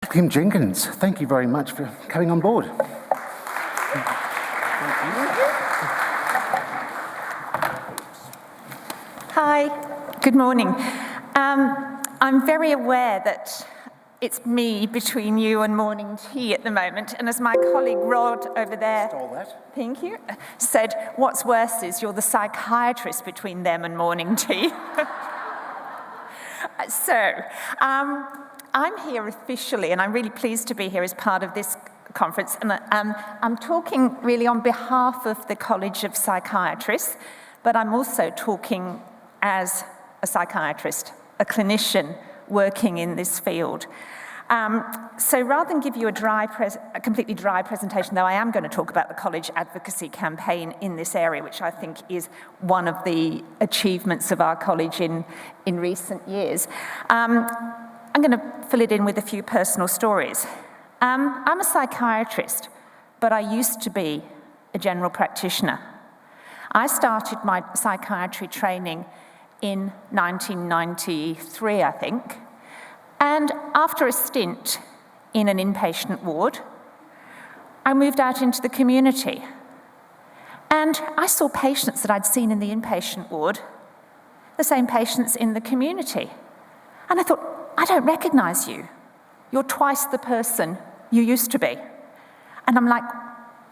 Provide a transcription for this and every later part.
Dr. Kym Jenkins, thank you very much for coming on board. Hi, good morning. I'm very aware that it's me between you and morning tea at the moment, and as my colleague Rod over there, Stole that. thank you, said, what's worse is you're the psychiatrist between them and morning tea. So, I'm here officially, and I'm really pleased to be here as part of this conference, and I'm talking really on behalf of the College of Psychiatrists, but I'm also talking as a psychiatrist, a clinician working in this field. So rather than give you a completely dry presentation, though I am going to talk about the college advocacy campaign in this area, which I think is one of the achievements of our college in recent years, I'm going to fill it in with a few personal stories. I'm a psychiatrist, but I used to be a general practitioner. I started my psychiatry training in 1993, I think, and after a stint in an inpatient ward, I moved out into the community. And I saw patients that I'd seen in the inpatient ward, the same patients in the community. And I thought, I don't recognize you. You're twice the person you used to be. And I'm like,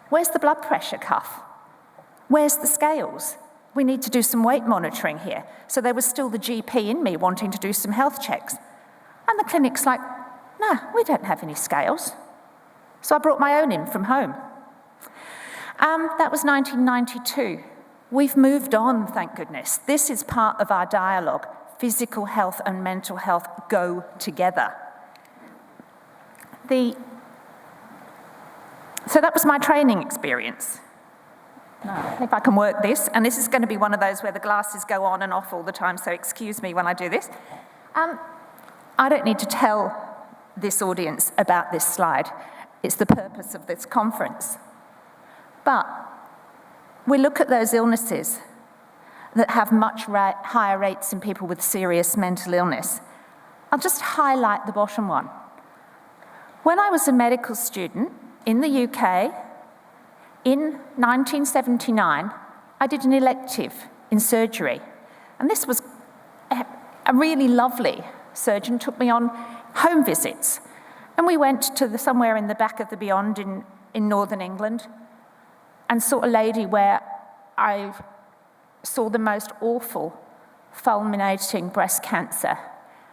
where's the blood pressure cuff? Where's the scales? We need to do some weight monitoring here. So there was still the GP in me wanting to do some health checks. And the clinic's like, no, we don't have any scales. So I brought my own in from home. That was 1992. We've moved on, thank goodness. This is part of our dialogue. Physical health and mental health go together. So that was my training experience. If I can work this, and this is going to be one of those where the glasses go on and off all the time, so excuse me when I do this. I don't need to tell this audience about this slide. It's the purpose of this conference. But we look at those illnesses that have much higher rates in people with serious mental illness. I'll just highlight the bottom one. When I was a medical student in the UK, in 1979, I did an elective in surgery. And this was a really lovely surgeon, took me on home visits. And we went to somewhere in the back of the beyond in northern England and saw a lady where I saw the most awful fulminating breast cancer.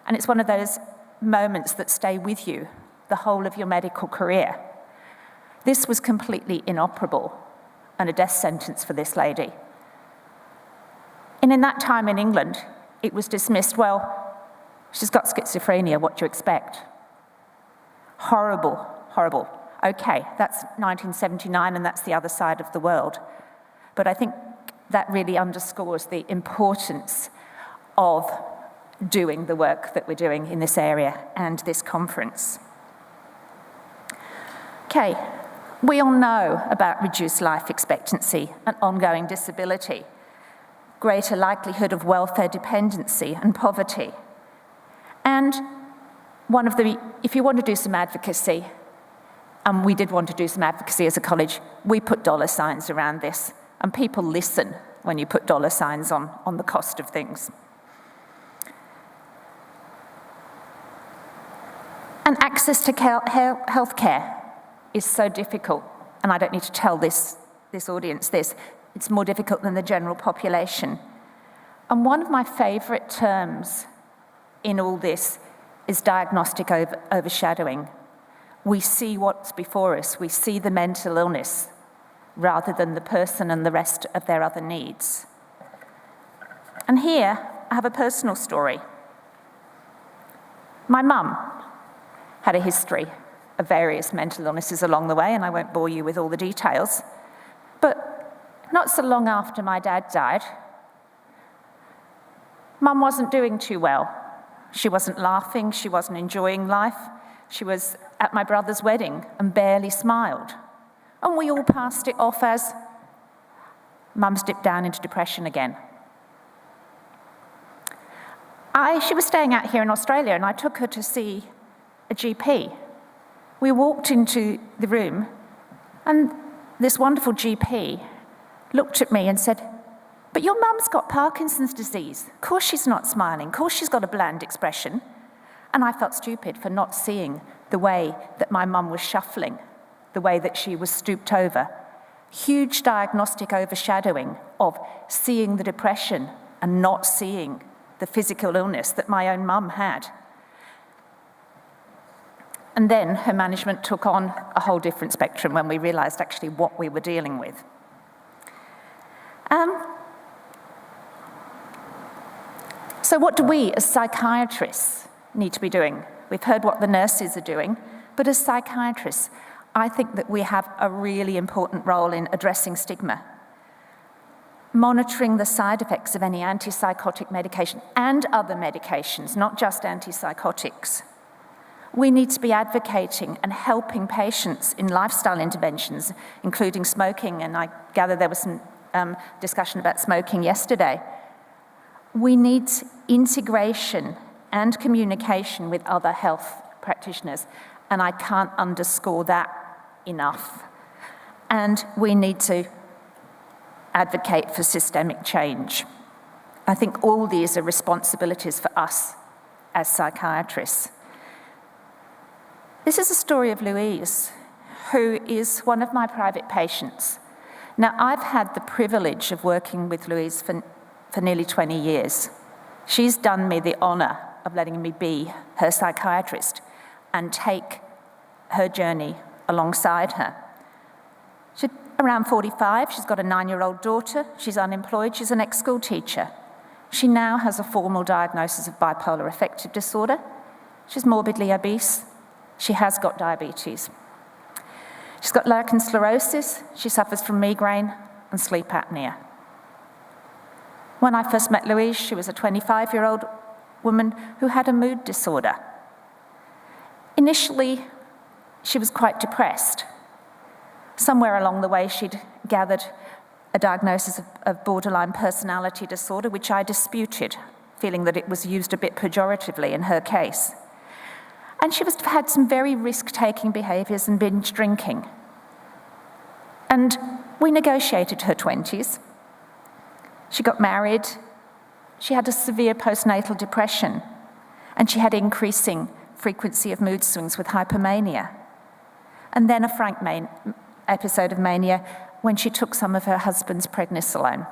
And it's one of those moments that stay with you the whole of your medical career. This was completely inoperable and a death sentence for this lady. And in that time in England, it was dismissed, well, she's got schizophrenia, what do you expect? Horrible, horrible. Okay, that's 1979 and that's the other side of the world. But I think that really underscores the importance of doing the work that we're doing in this area and this conference. Okay. We all know about reduced life expectancy and ongoing disability, greater likelihood of welfare dependency and poverty. And if you want to do some advocacy, and we did want to do some advocacy as a college, we put dollar signs around this, and people listen when you put dollar signs on the cost of things. And access to healthcare is so difficult, and I don't need to tell this audience this, it's more difficult than the general population. And one of my favourite terms in all this is diagnostic overshadowing. We see what's before us, we see the mental illness rather than the person and the rest of their other needs. And here, I have a personal story. My mum had a history of various mental illnesses along the way, and I won't bore you with all the details. But not so long after my dad died, Mum wasn't doing too well. She wasn't laughing, she wasn't enjoying life. She was at my brother's wedding and barely smiled. And we all passed it off as, Mum's dipped down into depression again. She was staying out here in Australia, and I took her to see a GP. We walked into the room, and this wonderful GP looked at me and said, "But your mum's got Parkinson's disease. Of course she's not smiling. Of course she's got a bland expression." And I felt stupid for not seeing the way that my mum was shuffling, the way that she was stooped over. Huge diagnostic overshadowing of seeing the depression and not seeing the physical illness that my own mum had. And then her management took on a whole different spectrum when we realised actually what we were dealing with. So what do we as psychiatrists need to be doing? We've heard what the nurses are doing, but as psychiatrists, I think that we have a really important role in addressing stigma, monitoring the side effects of any antipsychotic medication and other medications, not just antipsychotics. We need to be advocating and helping patients in lifestyle interventions, including smoking, and I gather there was some discussion about smoking yesterday. We need integration and communication with other health practitioners, and I can't underscore that enough. And we need to advocate for systemic change. I think all these are responsibilities for us as psychiatrists. This is a story of Louise, who is one of my private patients. Now, I've had the privilege of working with Louise for nearly 20 years. She's done me the honour of letting me be her psychiatrist and take her journey alongside her. She's around 45, she's got a 9-year-old daughter, she's unemployed, she's an ex-school teacher. She now has a formal diagnosis of bipolar affective disorder. She's morbidly obese. She has got diabetes. She's got lichen sclerosis, she suffers from migraine and sleep apnea. When I first met Louise, she was a 25-year-old woman who had a mood disorder. Initially, she was quite depressed. Somewhere along the way, she'd gathered a diagnosis of borderline personality disorder, which I disputed, feeling that it was used a bit pejoratively in her case. And she had some very risk-taking behaviours and binge drinking. And we negotiated her 20s. She got married. She had a severe postnatal depression, and she had increasing frequency of mood swings with hypomania. And then a frank episode of mania when she took some of her husband's prednisolone.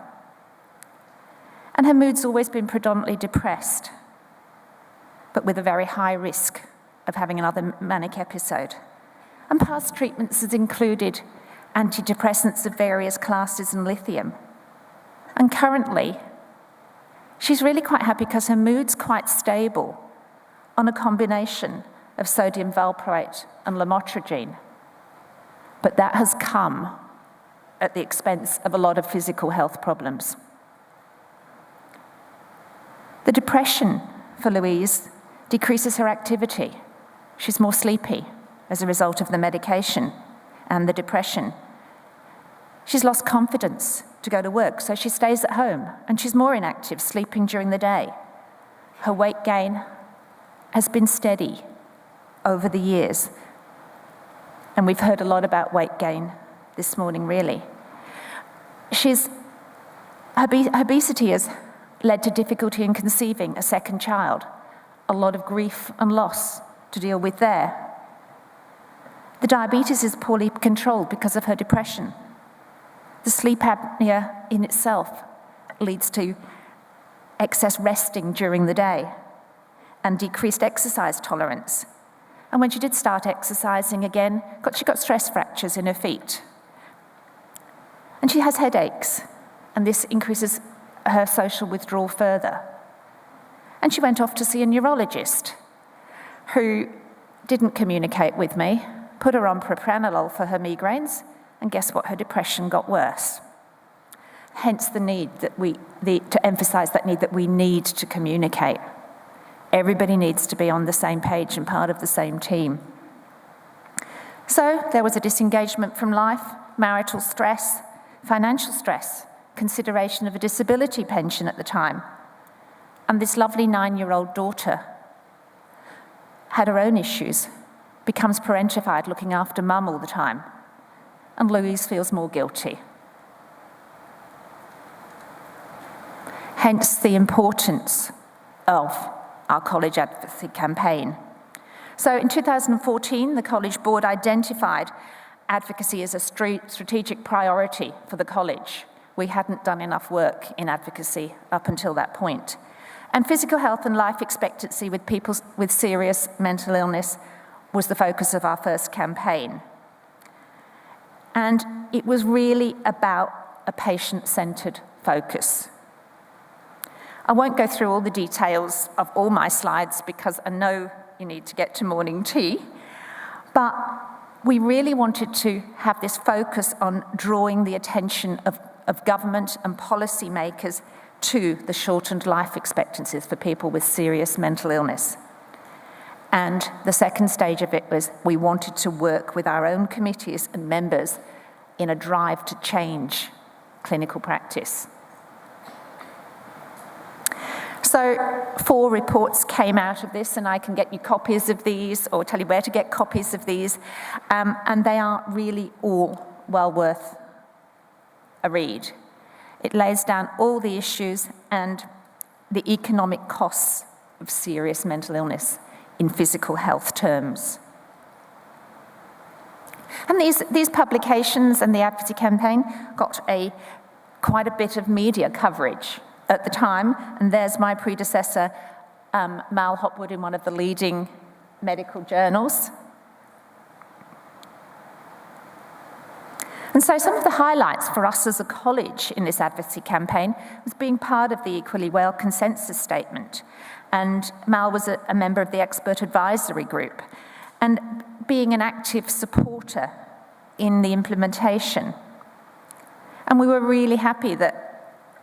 And her mood's always been predominantly depressed, but with a very high risk of having another manic episode. And past treatments has included antidepressants of various classes and lithium. And currently, she's really quite happy because her mood's quite stable on a combination of sodium valproate and lamotrigine. But that has come at the expense of a lot of physical health problems. The depression for Louise decreases her activity. She's more sleepy as a result of the medication and the depression. She's lost confidence to go to work, so she stays at home, and she's more inactive, sleeping during the day. Her weight gain has been steady over the years, and we've heard a lot about weight gain this morning, really. Obesity has led to difficulty in conceiving a second child, a lot of grief and loss to deal with there. The diabetes is poorly controlled because of her depression. The sleep apnea in itself leads to excess resting during the day and decreased exercise tolerance. And when she did start exercising again, she got stress fractures in her feet. And she has headaches, and this increases her social withdrawal further. And she went off to see a neurologist who didn't communicate with me, put her on propranolol for her migraines, and guess what? Her depression got worse. Hence the need to emphasize that need that we need to communicate. Everybody needs to be on the same page and part of the same team. So there was a disengagement from life, marital stress, financial stress, consideration of a disability pension at the time. And this lovely 9-year-old daughter had her own issues becomes parentified, looking after mum all the time, and Louise feels more guilty. Hence the importance of our college advocacy campaign. So in 2014, the college board identified advocacy as a strategic priority for the college. We hadn't done enough work in advocacy up until that point. And physical health and life expectancy with people with serious mental illness was the focus of our first campaign. And it was really about a patient-centered focus. I won't go through all the details of all my slides because I know you need to get to morning tea, but we really wanted to have this focus on drawing the attention of government and policymakers to the shortened life expectancies for people with serious mental illness. And the second stage of it was we wanted to work with our own committees and members in a drive to change clinical practice. So 4 reports came out of this, and I can get you copies of these or tell you where to get copies of these, and they are really all well worth a read. It lays down all the issues and the economic costs of serious mental illness in physical health terms. And these publications and the advocacy campaign got quite a bit of media coverage at the time, and there's my predecessor, Mal Hopwood, in one of the leading medical journals. And so some of the highlights for us as a college in this advocacy campaign was being part of the Equally Well consensus statement. And Mal was a member of the expert advisory group, and being an active supporter in the implementation. And we were really happy that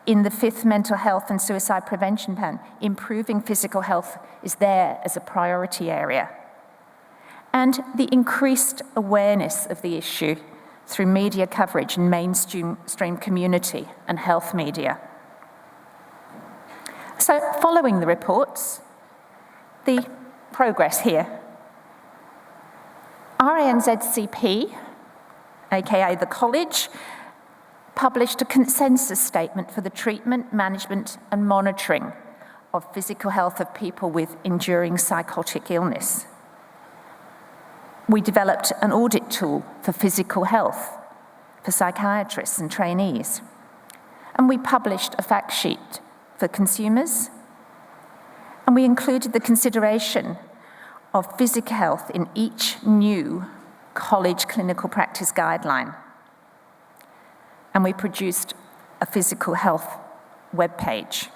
in the 5th Mental Health and Suicide Prevention Plan, improving physical health is there as a priority area. And the increased awareness of the issue through media coverage in mainstream community and health media. So following the reports, the progress here. RANZCP, aka the college, published a consensus statement for the treatment, management and monitoring of physical health of people with enduring psychotic illness. We developed an audit tool for physical health for psychiatrists and trainees. And we published a fact sheet for consumers. And we included the consideration of physical health in each new college clinical practice guideline. And we produced a physical health webpage.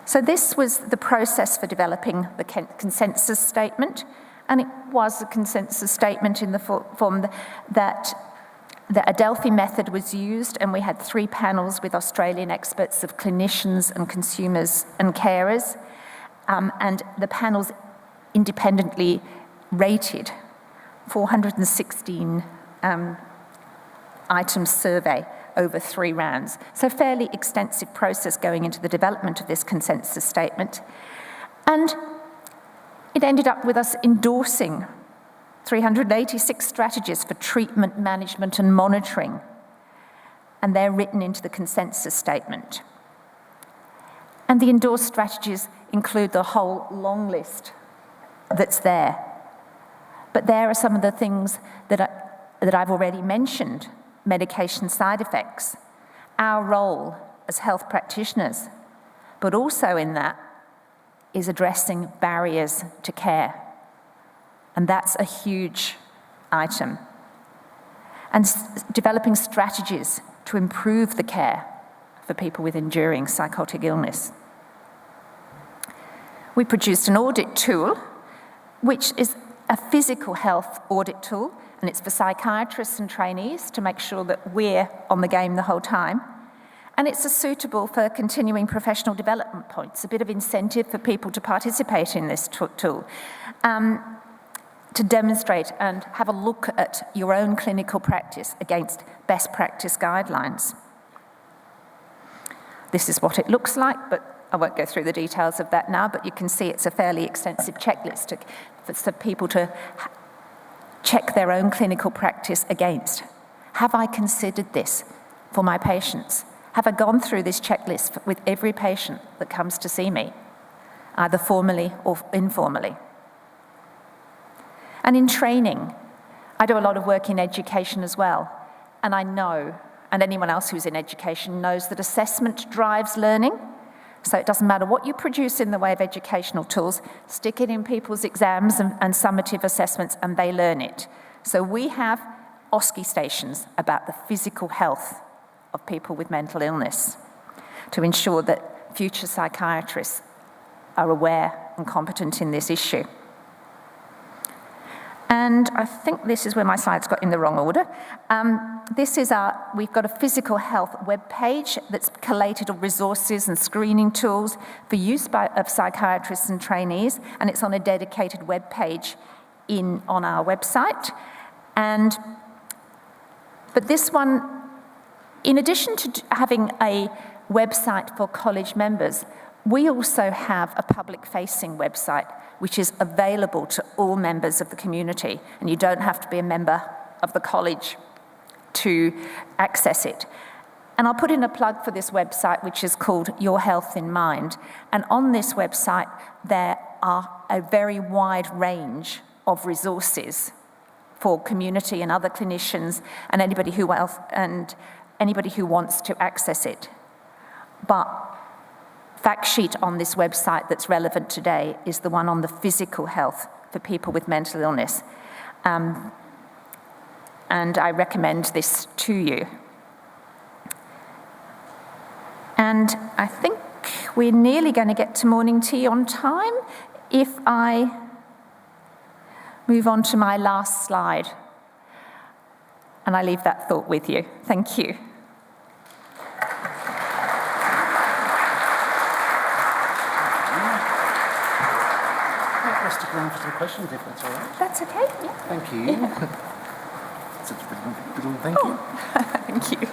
So this was the process for developing the consensus statement, and it was a consensus statement in the form that the Adelphi method was used, and we had 3 panels with Australian experts of clinicians and consumers and carers, and the panels independently rated 416 items survey over 3 rounds. So fairly extensive process going into the development of this consensus statement. And it ended up with us endorsing 386 strategies for treatment, management and monitoring. And they're written into the consensus statement. And the endorsed strategies include the whole long list that's there. But there are some of the things that I've already mentioned. Medication side effects, our role as health practitioners, but also in that is addressing barriers to care. And that's a huge item. And developing strategies to improve the care for people with enduring psychotic illness. We produced an audit tool, which is a physical health audit tool, and it's for psychiatrists and trainees to make sure that we're on the game the whole time. And it's suitable for continuing professional development points, a bit of incentive for people to participate in this tool, to demonstrate and have a look at your own clinical practice against best practice guidelines. This is what it looks like, but I won't go through the details of that now, but you can see it's a fairly extensive checklist for people to check their own clinical practice against. Have I considered this for my patients? Have I gone through this checklist with every patient that comes to see me, either formally or informally? And in training, I do a lot of work in education as well, and I know, and anyone else who's in education knows, that assessment drives learning. So it doesn't matter what you produce in the way of educational tools, stick it in people's exams and summative assessments and they learn it. So we have OSCE stations about the physical health of people with mental illness to ensure that future psychiatrists are aware and competent in this issue. And I think this is where my slides got in the wrong order. We've got a physical health webpage that's collated of resources and screening tools for use of psychiatrists and trainees, and it's on a dedicated webpage on our website. But this one, in addition to having a website for college members, we also have a public-facing website which is available to all members of the community, and you don't have to be a member of the college to access it. And I'll put in a plug for this website, which is called Your Health in Mind. And on this website, there are a very wide range of resources for community and other clinicians and anybody who wants to access it. But fact sheet on this website that's relevant today is the one on the physical health for people with mental illness. And I recommend this to you. And I think we're nearly going to get to morning tea on time if I move on to my last slide. And I leave that thought with you. Thank you. Stick around for some questions if that's all right. That's okay, yeah. Thank you. Yeah. Such a little thank you. Thank you.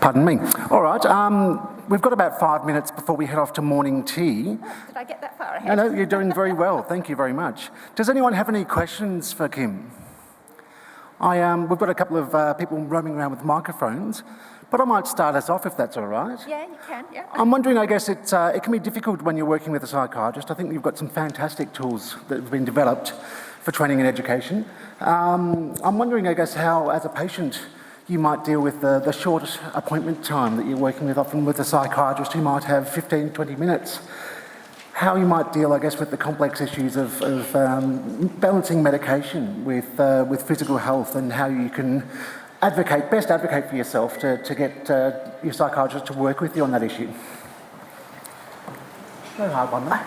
Pardon me. All right, we've got about 5 minutes before we head off to morning tea. Did I get that far ahead? No, you're doing very well. Thank you very much. Does anyone have any questions for Kym? We've got a couple of people roaming around with microphones, but I might start us off if that's all right. Yeah, you can, yeah. I'm wondering, I guess it can be difficult when you're working with a psychiatrist. I think you've got some fantastic tools that have been developed for training and education. I'm wondering, I guess, how, as a patient, you might deal with the short appointment time that you're working with, often with a psychiatrist who might have 15, 20 minutes. How you might deal, I guess, with the complex issues of balancing medication with physical health, and how you can best advocate for yourself to get your psychiatrist to work with you on that issue. No hard one, though.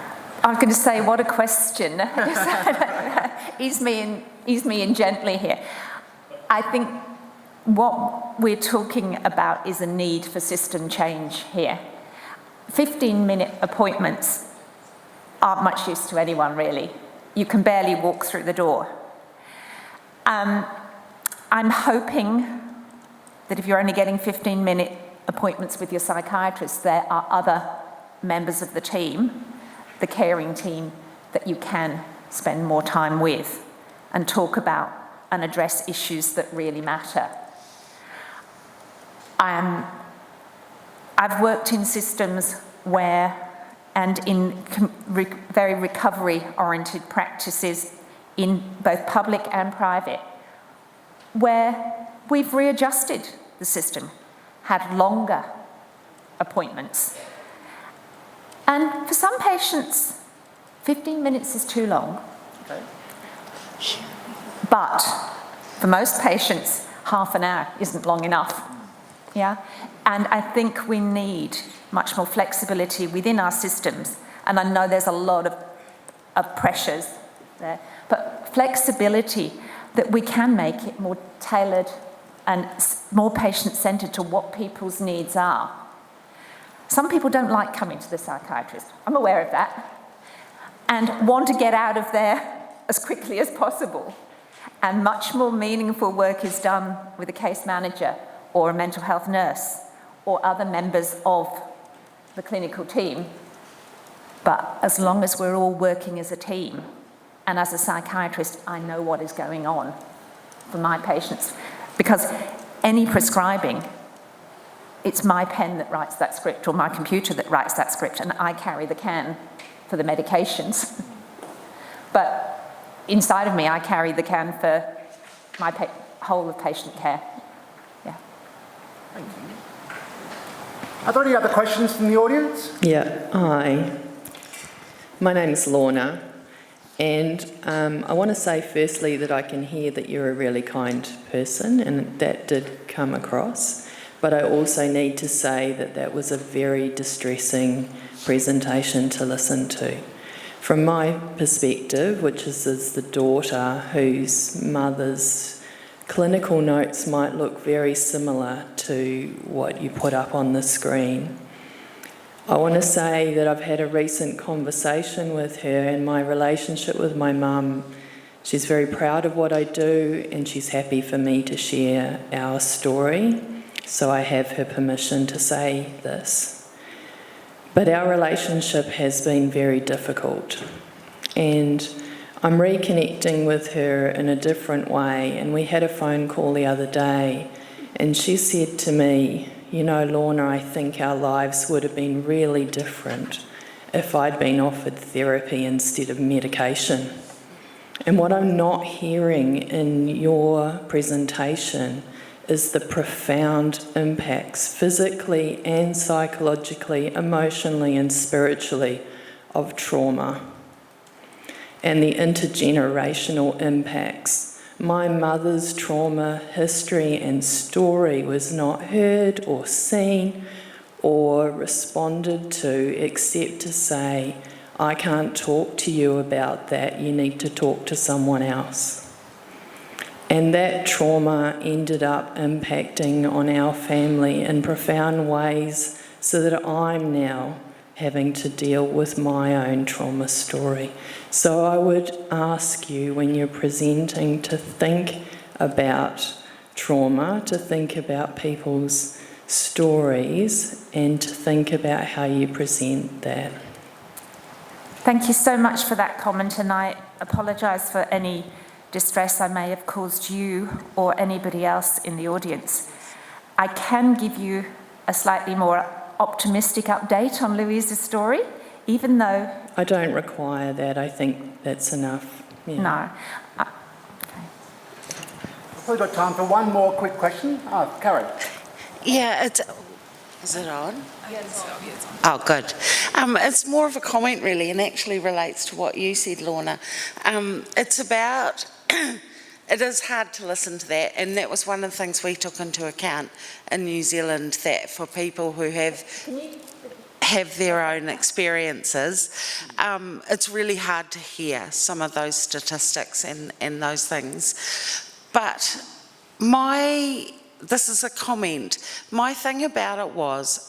I'm going to say, what a question. Ease me in gently here. I think what we're talking about is a need for system change here. 15-minute appointments aren't much use to anyone, really. You can barely walk through the door. I'm hoping that if you're only getting 15-minute appointments with your psychiatrist, there are other members of the team, the caring team, that you can spend more time with and talk about and address issues that really matter. I've worked in systems and in very recovery-oriented practices in both public and private, where we've readjusted the system, had longer appointments. And for some patients, 15 minutes is too long. Okay. But for most patients, half an hour isn't long enough. Yeah? And I think we need much more flexibility within our systems. And I know there's a lot of pressures there, but flexibility that we can make it more tailored and more patient-centred to what people's needs are. Some people don't like coming to the psychiatrist. I'm aware of that. And want to get out of there as quickly as possible. And much more meaningful work is done with a case manager or a mental health nurse or other members of the clinical team. But as long as we're all working as a team, And as a psychiatrist, I know what is going on for my patients. Because any prescribing, it's my pen that writes that script or my computer that writes that script, and I carry the can for the medications. But inside of me, I carry the can for my whole of patient care. Yeah. Thank you. Are there any other questions from the audience? Yeah, hi. My name's Lorna, and I want to say firstly that I can hear that you're a really kind person, and that did come across. But I also need to say that that was a very distressing presentation to listen to. From my perspective, which is as the daughter whose mother's clinical notes might look very similar to what you put up on the screen, I want to say that I've had a recent conversation with her, and my relationship with my mum, she's very proud of what I do and she's happy for me to share our story. So I have her permission to say this. But our relationship has been very difficult, and I'm reconnecting with her in a different way. And we had a phone call the other day, and she said to me, you know, Lorna, I think our lives would have been really different if I'd been offered therapy instead of medication. And what I'm not hearing in your presentation is the profound impacts, physically and psychologically, emotionally and spiritually, of trauma, and the intergenerational impacts. My mother's trauma history and story was not heard or seen or responded to, except to say, I can't talk to you about that, you need to talk to someone else. And that trauma ended up impacting on our family in profound ways, so that I'm now having to deal with my own trauma story. So I would ask you, when you're presenting, to think about trauma, to think about people's stories, and to think about how you present that. Thank you so much for that comment, and I apologise for any distress I may have caused you or anybody else in the audience. I can give you a slightly more optimistic update on Louise's story, even though... I don't require that. I think that's enough. Yeah. No. I've probably got time for one more quick question. Karen. Yeah, is it on? Yes. Oh, good. It's more of a comment, really, and actually relates to what you said, Lorna. It's about... It is hard to listen to that, and that was one of the things we took into account in New Zealand, that for people who have their own experiences, it's really hard to hear some of those statistics and those things. But this is a comment. My thing about it was,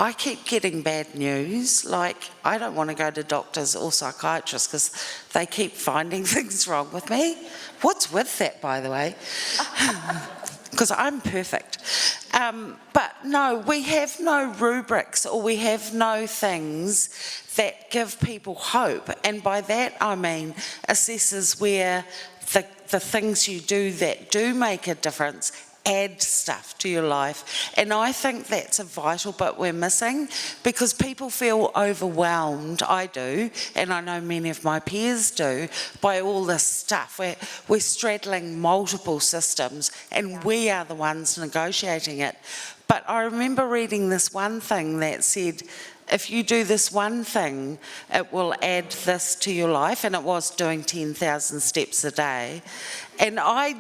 I keep getting bad news. Like, I don't want to go to doctors or psychiatrists because they keep finding things wrong with me. What's with that, by the way? Because I'm perfect. But no, we have no rubrics, or we have no things that give people hope. And by that I mean assesses where the things you do that do make a difference add stuff to your life. And I think that's a vital bit we're missing, because people feel overwhelmed, I do, and I know many of my peers do, by all this stuff. We're straddling multiple systems, and we are the ones negotiating it. But I remember reading this one thing that said, if you do this one thing, it will add this to your life, and it was doing 10,000 steps a day. And I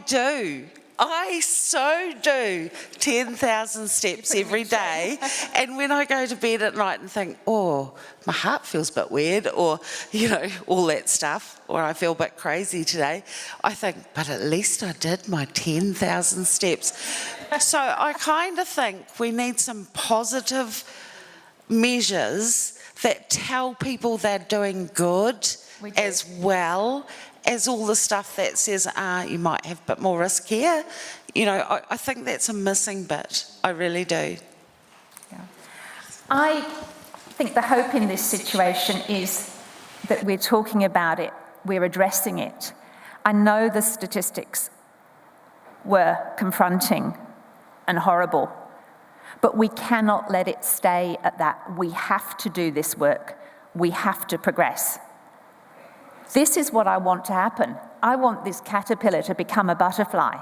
so do 10,000 steps every day. And when I go to bed at night and think, oh, my heart feels a bit weird, or, you know, all that stuff, or I feel a bit crazy today, I think, but at least I did my 10,000 steps. So I kind of think we need some positive measures that tell people they're doing good, as well as all the stuff that says, you might have a bit more risk here. You know, I think that's a missing bit. I really do. Yeah. I think the hope in this situation is that we're talking about it we're addressing it. I know the statistics were confronting and horrible, but we cannot let it stay at that. We have to do this work. We have to progress. This is what I want to happen. I want this caterpillar to become a butterfly.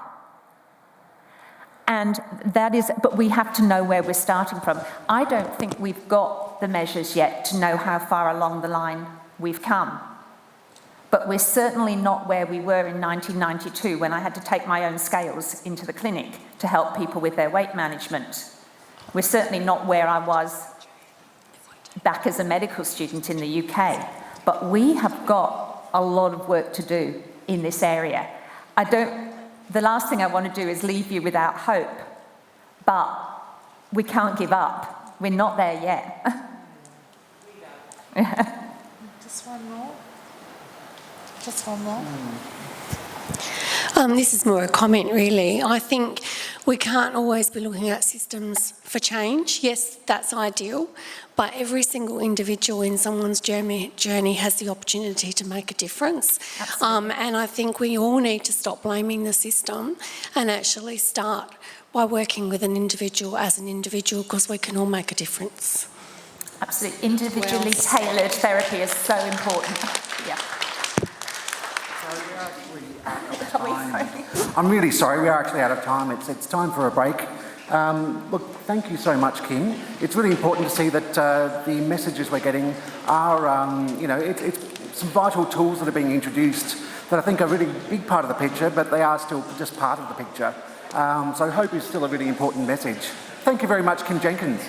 And that is, but we have to know where we're starting from. I don't think we've got the measures yet to know how far along the line we've come. But we're certainly not where we were in 1992 when I had to take my own scales into the clinic to help people with their weight management. We're certainly not where I was back as a medical student in the UK. But we have got a lot of work to do in this area. The last thing I want to do is leave you without hope, but we can't give up. We're not there yet. Just one more. Just one more. This is more a comment, really. I think we can't always be looking at systems for change. Yes, that's ideal, but every single individual in someone's journey has the opportunity to make a difference. And I think we all need to stop blaming the system and actually start by working with an individual as an individual, because we can all make a difference. Absolutely. Individually tailored therapy is so important. Yeah. I'm really sorry, we are actually out of time. It's time for a break. Look, thank you so much, Kym. It's really important to see that the messages we're getting are, it's some vital tools that are being introduced that I think are a really big part of the picture, but they are still just part of the picture. So hope is still a really important message. Thank you very much, Kym Jenkins.